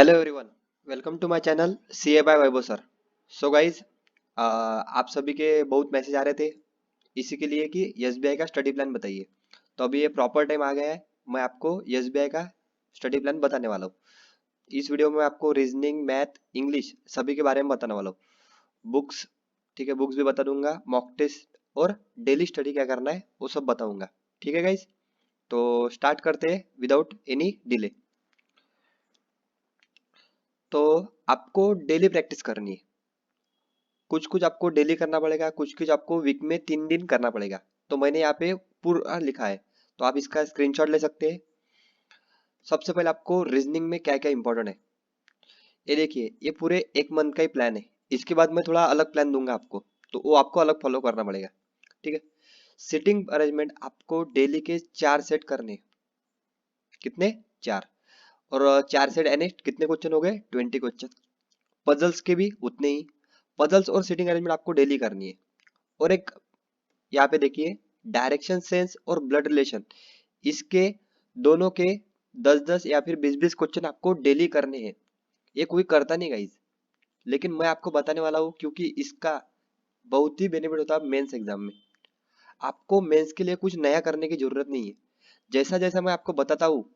Hello everyone, welcome to my channel CA by Vaibhav sir. So guys, आप सभी के बहुत मैसेज आ रहे थे इसी के लिए कि एसबीआई का स्टडी प्लान बताइए। तो अभी ये प्रॉपर टाइम आ गया है, मैं आपको एसबीआई का स्टडी प्लान बताने वाला हूँ। इस वीडियो में आपको रीजनिंग, मैथ, इंग्लिश सभी के बारे में बताने वाला हूँ। बुक्स, ठीक है, बुक्स भी बता दूंगा, मॉक टेस्ट और डेली स्टडी क्या करना है वो सब बताऊंगा। ठीक है गाइज, तो स्टार्ट करते हैं विदाउट एनी डिले। तो आपको डेली प्रैक्टिस करनी है। कुछ कुछ आपको डेली करना पड़ेगा, कुछ कुछ आपको वीक में 3 दिन करना पड़ेगा। तो मैंने यहाँ पे पूरा लिखा है, तो आप इसका स्क्रीनशॉट ले सकते हैं। सबसे पहले आपको रीजनिंग में क्या क्या इंपॉर्टेंट है ये देखिए। ये पूरे एक मंथ का ही प्लान है। इसके बाद मैं थोड़ा अलग प्लान दूंगा आपको, तो वो आपको अलग फॉलो करना पड़ेगा। ठीक है। सिटिंग अरेंजमेंट आपको डेली के 4 सेट करने हैं। कितने? 4। और 4 सेट यानी कितने क्वेश्चन हो गए? 20 क्वेश्चन। पजल्स के भी उतने ही। पजल्स और सिटिंग अरेंजमेंट आपको डेली करनी है। और एक यहाँ पे देखिए, डायरेक्शन सेंस और ब्लड रिलेशन, इसके दोनों के 10-10 या फिर 20-20 क्वेश्चन आपको डेली करने हैं। ये कोई करता नहीं गाइज, लेकिन मैं आपको बताने वाला हूँ क्योंकि इसका बहुत ही बेनिफिट होता है मेंस एग्जाम में। आपको मेंस के लिए कुछ नया करने की जरूरत नहीं है। जैसा जैसा मैं आपको बताता हूँ,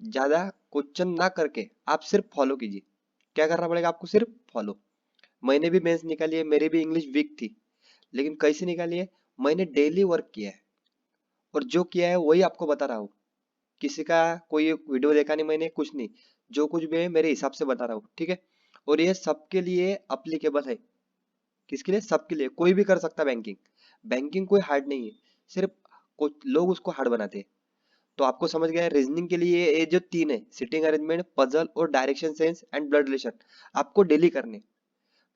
ज्यादा क्वेश्चन ना करके आप सिर्फ फॉलो कीजिए। क्या करना पड़ेगा आपको? सिर्फ फॉलो। मैंने भी मेंस निकाली है, मेरी भी इंग्लिश वीक थी, लेकिन कैसे निकाली है? मैंने डेली वर्क किया है और जो किया है वही आपको बता रहा हूँ। किसी का कोई वीडियो देखा नहीं मैंने, कुछ नहीं। जो कुछ भी है मेरे हिसाब से बता रहा हूँ, ठीक है। और ये सबके लिए अप्लीकेबल है। किसके लिए? सबके लिए, कोई भी कर सकता है बैंकिंग। बैंकिंग कोई हार्ड नहीं है, सिर्फ कुछ लोग उसको हार्ड बनाते हैं। तो आपको समझ गया है। रीजनिंग के लिए ये जो 3 है, सिटिंग अरेंजमेंट, पजल और direction sense and blood relation, आपको डेली करने।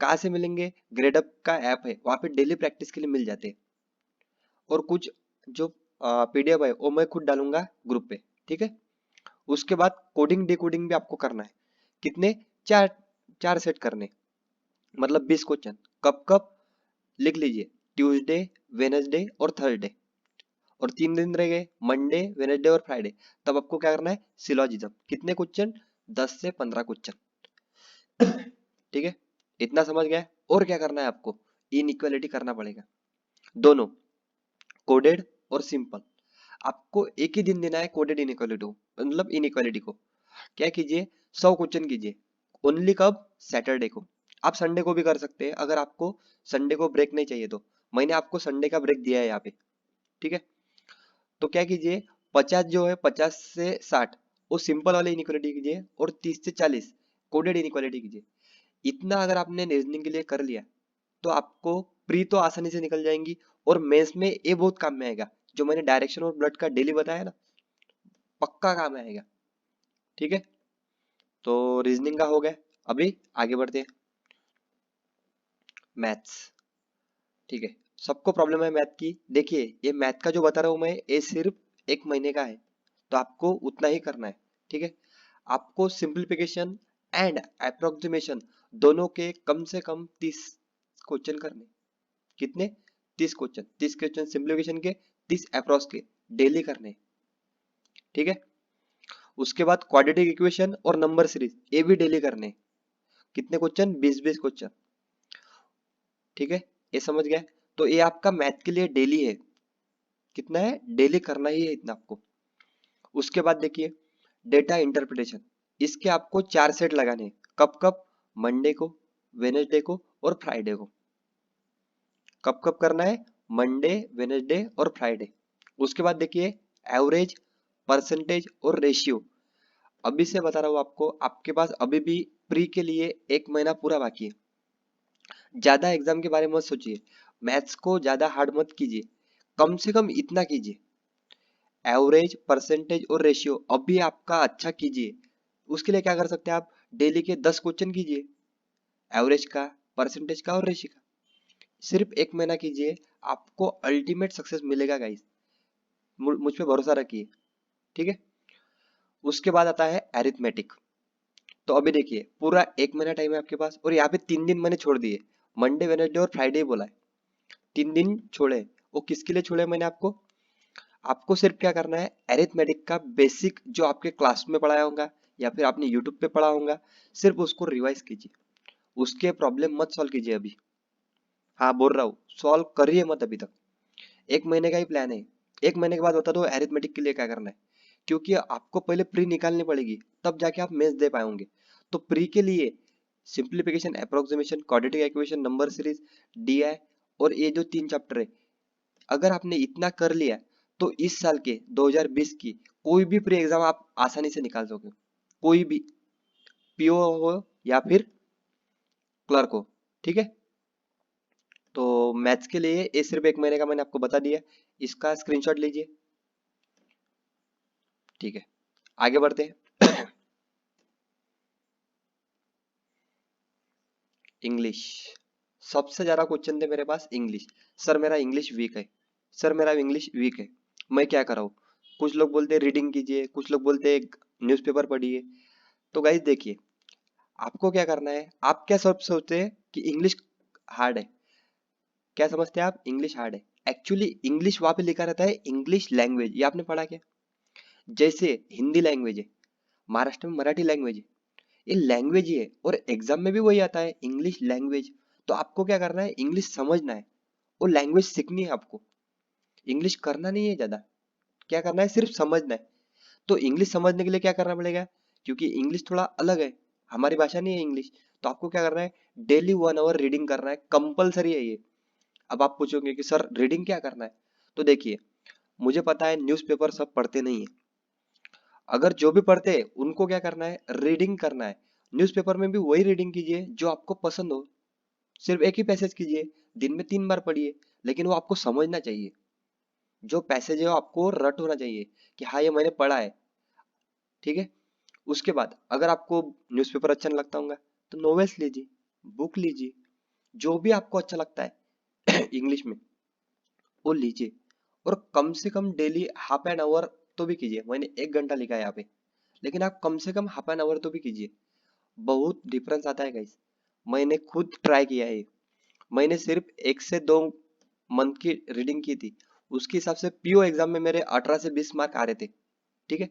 कहाँ से मिलेंगे? ग्रेडअप का ऐप है, वहां पे डेली प्रैक्टिस के लिए मिल जाते हैं। और कुछ जो पीडीएफ है वो मैं खुद डालूंगा ग्रुप पे, ठीक है। उसके बाद कोडिंग डिकोडिंग भी आपको करना है। कितने? 4। 4 सेट करने, मतलब 20 क्वेश्चन। कब कब? लिख लीजिए, ट्यूसडे, वेनसडे और थर्सडे। और 3 दिन रह गए, मंडे, वेनसडे और फ्राइडे। तब आपको क्या करना है? सिलोजिज्म। कितने क्वेश्चन? 10 से 15 क्वेश्चन। ठीक है, इतना समझ गए। और क्या करना है आपको? इनइक्वालिटी करना पड़ेगा, दोनों, कोडेड और सिंपल। आपको एक ही दिन देना है कोडेड इनइक्वालिटी, मतलब इनइक्वालिटी को। क्या कीजिए? 100 क्वेश्चन कीजिए। ओनली कब? सैटरडे को। आप संडे को भी कर सकते हैं अगर आपको संडे को ब्रेक नहीं चाहिए तो। मैंने आपको संडे का ब्रेक दिया है यहाँ पे, ठीक है। तो क्या कीजिए, 50 जो है, 50 से 60 वो सिंपल वाले इनइक्वालिटी कीजिए, और 30 से 40 कोडेड इनइक्वालिटी कीजिए। इतना अगर आपने रीजनिंग के लिए कर लिया, तो आपको प्री तो आसानी से निकल जाएंगी। और मेंस में ये बहुत काम में आएगा, जो मैंने डायरेक्शन और ब्लड का डेली बताया ना, पक्का काम आएगा। ठीक है, तो रीजनिंग का हो गया। अभी आगे बढ़ते हैं। मैथ्स, ठीक है। सबको प्रॉब्लम है मैथ की। देखिए, ये मैथ का जो बता रहा हूं मैं, ये सिर्फ एक महीने का है, तो आपको उतना ही करना है। ठीक है, आपको सिंप्लीफिकेशन एंड अप्रोक्सीमेशन दोनों के कम से कम 30 क्वेश्चन करने। कितने? 30 क्वेश्चन। 30 क्वेश्चन सिंप्लीफिकेशन के, 30 अप्रोक्स के, डेली करने। ठीक है, उसके बाद क्वाड्रेटिक इक्वेशन और नंबर सीरीज, ये भी डेली करने। कितने क्वेश्चन? 20-20 क्वेश्चन। ठीक है, ये समझ गए। तो ये आपका मैथ के लिए डेली है। कितना है? डेली करना ही है इतना आपको। उसके बाद देखिए, डेटा इंटरप्रिटेशन, इसके आपको 4 सेट लगाने हैं। कब कब? मंडे को, वेनेसडे को और फ्राइडे को। कब कब करना है? मंडे, वेनेसडे और फ्राइडे। उसके बाद देखिए, एवरेज, परसेंटेज और रेशियो। अभी से बता रहा हूँ आपको, आपके पास अभी भी प्री के लिए 1 महीना पूरा बाकी है। ज्यादा एग्जाम के बारे में मत सोचिए, मैथ्स को ज्यादा हार्ड मत कीजिए, कम से कम इतना कीजिए। एवरेज, परसेंटेज और रेशियो अभी आपका अच्छा कीजिए। उसके लिए क्या कर सकते हैं आप? डेली के 10 क्वेश्चन कीजिए, एवरेज का, परसेंटेज का और रेशियो का। सिर्फ 1 महीना कीजिए, आपको अल्टीमेट सक्सेस मिलेगा गाइस, मुझ पे भरोसा रखिए। ठीक है, उसके बाद आता है एरिथमेटिक। तो अभी देखिए, पूरा 1 महीना टाइम है आपके पास, और यहाँ पे 3 दिन मैंने छोड़ दिए, मंडे, वेडनेसडे और फ्राइडे बोला है। 3 दिन छोड़े, वो किसके लिए छोड़े मैंने आपको? आपको सिर्फ क्या करना है? एरिथमेटिक का बेसिक जो आपके क्लास में पढ़ाया होगा, या फिर आपने यूट्यूब पे पढ़ा होगा, सिर्फ उसको रिवाइज कीजिए, उसके प्रॉब्लम मत सॉल्व कीजिए अभी। हाँ बोल रहा हूँ, सॉल्व करिए मत अभी तक। 1 महीने का ही प्लान है। 1 महीने के बाद बता दो अरिथमेटिक के लिए क्या करना है, क्योंकि आपको पहले प्री निकालनी पड़ेगी, तब जाके आप मेंस दे पाएंगे। तो प्री के लिए simplification, approximation, quadratic equation, number series, DI और ये जो 3 चैप्टर है, अगर आपने इतना कर लिया तो इस साल के 2020 की कोई भी प्री एग्जाम आप आसानी से निकाल सकोगे। कोई भी, पीओ हो या फिर क्लर्क हो, ठीक है। तो मैथ्स के लिए ये सिर्फ 1 महीने का मैंने आपको बता दिया, इसका स्क्रीनशॉट लीजिए, ठीक है। आगे बढ़ते हैं। इंग्लिश, सबसे ज्यादा क्वेश्चन थे मेरे पास इंग्लिश। सर मेरा इंग्लिश वीक है, सर मेरा इंग्लिश वीक है, मैं क्या कराऊँ। कुछ लोग बोलते हैं रीडिंग कीजिए, कुछ लोग बोलते हैं न्यूज़पेपर पढ़िए। तो गाइस देखिए, आपको क्या करना है, आप क्या सब सोचते हैं कि इंग्लिश हार्ड है, क्या समझते हैं आप इंग्लिश हार्ड है। एक्चुअली इंग्लिश वहां पे लिखा रहता है इंग्लिश लैंग्वेज, ये आपने पढ़ा क्या। जैसे हिंदी लैंग्वेज है, महाराष्ट्र में मराठी लैंग्वेज है, ये लैंग्वेज ही है, और एग्जाम में भी वही आता है इंग्लिश लैंग्वेज। तो आपको क्या करना है, इंग्लिश समझना है और लैंग्वेज सीखनी है आपको, इंग्लिश करना नहीं है ज्यादा, क्या करना है सिर्फ समझना है। तो इंग्लिश समझने के लिए क्या करना पड़ेगा, क्योंकि इंग्लिश थोड़ा अलग है, हमारी भाषा नहीं है इंग्लिश। तो आपको क्या करना है, डेली 1 आवर रीडिंग करना है, कंपलसरी है ये। अब आप पूछोगे कि सर रीडिंग क्या करना है, तो देखिए, मुझे पता है न्यूज़पेपर सब पढ़ते नहीं है, अगर जो भी पढ़ते हैं उनको क्या करना है, रीडिंग करना है। न्यूज़पेपर में भी वही रीडिंग कीजिए जो आपको पसंद हो, सिर्फ एक ही पैसेज कीजिए, दिन में 3 बार पढ़िए, लेकिन वो आपको समझना चाहिए। जो पैसेज है वो आपको रट होना चाहिए कि हाँ ये मैंने पढ़ा है, ठीक है। उसके बाद अगर आपको न्यूज़पेपर अच्छा नहीं लगता होगा, तो नॉवेल्स लीजिए, बुक लीजिए, जो भी आपको अच्छा लगता है इंग्लिश में वो लीजिए। और कम से कम डेली हाफ एन आवर तो भी कीजिए, मैंने 1 घंटा लिखा है यहाँ पे, लेकिन आप कम से कम हाफ एन आवर तो भी कीजिए, बहुत डिफरेंस आता है गाइस। मैंने खुद ट्राई किया है, मैंने सिर्फ 1 से 2 मंथ की रीडिंग की थी, उसके हिसाब से पीओ एग्जाम में मेरे 18 से 20 मार्क आ रहे थे, ठीक है।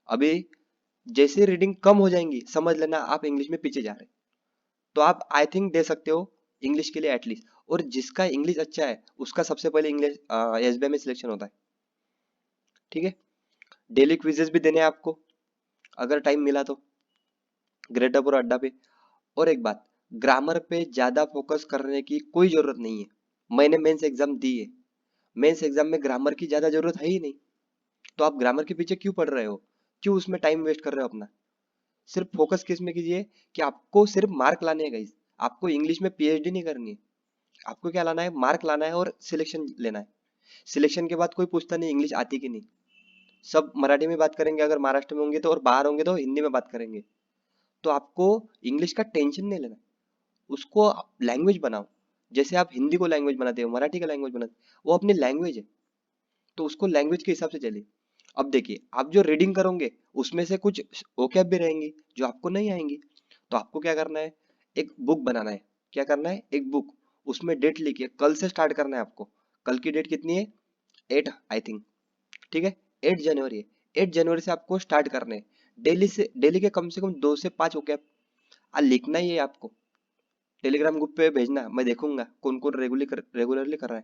अभी जैसे रीडिंग कम हो जाएंगी, समझ लेना आप इंग्लिश में पीछे जा रहे हैं। तो आप आई थिंक दे सकते हो इंग्लिश के लिए एटलीस्ट। और जिसका इंग्लिश अच्छा है उसका सबसे पहले इंग्लिश एसबीआई में सिलेक्शन होता है, ठीक है। डेली क्विजेस भी देने हैं आपको, अगर टाइम मिला तो, ग्रेड अप और अड्डा पे। और एक बात, ग्रामर पे ज्यादा फोकस करने की कोई जरूरत नहीं है, मैंने मेंस एग्जाम दी है, मेंस एग्जाम में ग्रामर की ज्यादा जरूरत है ही नहीं। तो आप ग्रामर के पीछे क्यों पढ़ रहे हो, क्यों उसमें टाइम वेस्ट कर रहे हो अपना। सिर्फ फोकस किस में कीजिए, कि आपको सिर्फ मार्क लाने हैं गाइस, आपको इंग्लिश में पीएचडी नहीं करनी है, आपको क्या लाना है, मार्क लाना है और सिलेक्शन लेना है। सिलेक्शन के बाद कोई पूछता नहीं इंग्लिश आती कि नहीं, सब मराठी में बात करेंगे अगर महाराष्ट्र में होंगे तो, और बाहर होंगे तो हिंदी में बात करेंगे। तो आपको इंग्लिश का टेंशन नहीं लेना, उसको लैंग्वेज बनाओ, जैसे आप हिंदी को लैंग्वेज बनाते हो, मराठी का लैंग्वेज बनाते हो, वो अपनी लैंग्वेज है, तो उसको लैंग्वेज के हिसाब से चलिए। अब देखिए, आप जो रीडिंग करोगे उसमें से कुछ ओकैब भी रहेंगी जो आपको नहीं आएंगी, तो आपको क्या करना है, एक बुक बनाना है। क्या करना है, एक बुक, उसमें डेट लिखिए, कल से स्टार्ट करना है आपको। कल की डेट कितनी है, 8 आई थिंक, ठीक है, 8 जनवरी है। 8 जनवरी से आपको स्टार्ट करने हैं, डेली से, डेली के कम से कम 2 से 5 ओकैब लिखना ही है आपको। टेलीग्राम ग्रुप पे भेजना, मैं देखूंगा कौन कौन रेगुलरली कर रहा है।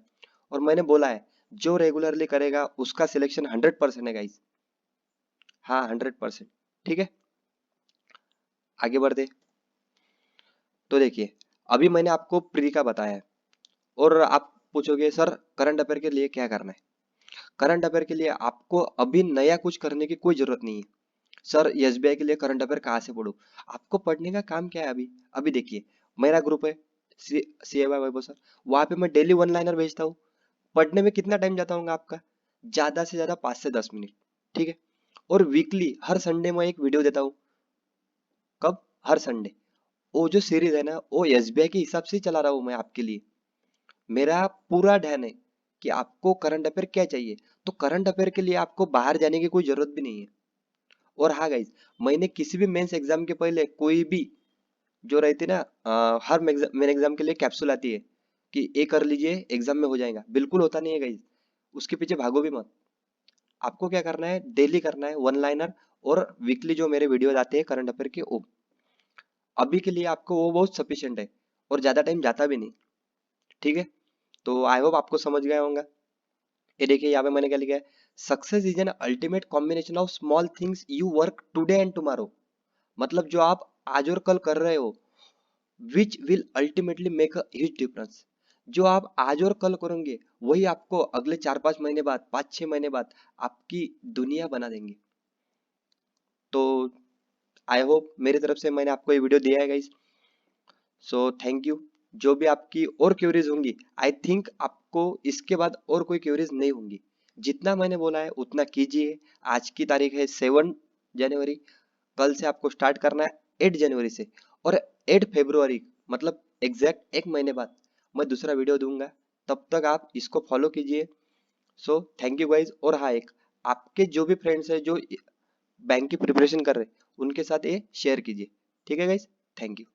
और मैंने बोला है, जो रेगुलरली करेगा उसका सिलेक्शन 100% है गाइस, हाँ 100%, ठीक है। आगे बढ़ते, तो देखिए, अभी मैंने आपको प्री का बताया है, और आप पूछोगे सर करंट अफेयर के लिए क्या करना है। करंट अफेयर के लिए आपको अभी नया कुछ करने की कोई जरूरत नहीं है। सर एसबीआई के लिए करंट अफेयर कहाँ से पढूं, आपको पढ़ने का काम क्या है अभी। अभी देखिए, मेरा ग्रुप है सी ए वाई वैभव सर, वहां पे मैं डेली वन लाइनर भेजता हूँ। पढ़ने में कितना टाइम जाता होगा आपका, ज्यादा से ज्यादा 5 से 10 मिनट, ठीक है। और वीकली हर संडे में एक वीडियो देता हूँ, कब, हर संडे। वो जो सीरीज है ना, वो एसबीआई के हिसाब से ही चला रहा हूँ मैं आपके लिए। मेरा पूरा ध्यान है कि आपको करंट अफेयर क्या चाहिए। तो करंट अफेयर के लिए आपको बाहर जाने की कोई जरूरत भी नहीं है। और हाँ गाइज, मैंने किसी भी मेंस एग्जाम के पहले कोई भी जो रहती है ना, हर मेन एग्जाम के लिए कैप्सूल आती है कि ये कर लीजिए एग्जाम में हो जाएगा, बिल्कुल होता नहीं है गाइज, उसके पीछे भागो भी मत। आपको क्या करना है, डेली करना है वन लाइनर और वीकली जो मेरे वीडियोज आते हैं करंट अफेयर के, वो अभी के लिए आपको वो बहुत सफिशिएंट है और ज्यादा टाइम जाता भी नहीं। ठीक है, तो आई होप आपको समझ गया होगा। ये देखिए यहाँ पे मैंने क्या लिखा है, success is an ultimate combination of small things you work today and tomorrow. मतलब जो आप आज और कल कर रहे हो, which will ultimately make a huge difference. जो आप आज और कल करोगे वही आपको अगले 4-5 महीने बाद, 5-6 महीने बाद आपकी दुनिया बना देंगे। तो आई होप मेरी तरफ से मैंने आपको ये वीडियो दिया है गाइस। So thank you. जो भी आपकी और क्वेरीज होंगी, आई थिंक आपको इसके बाद और कोई क्वेरीज नहीं होंगी। जितना मैंने बोला है उतना कीजिए। आज की तारीख है 7 जनवरी, कल से आपको स्टार्ट करना है 8 जनवरी से, और 8 फरवरी मतलब एग्जैक्ट एक महीने बाद मैं दूसरा वीडियो दूंगा। तब तक आप इसको फॉलो कीजिए। So thank you guys. और हाँ, एक आपके जो भी फ्रेंड्स है जो बैंक की प्रिपरेशन कर रहे हैं, उनके साथ ये शेयर कीजिए। ठीक है गाइज, थैंक यू।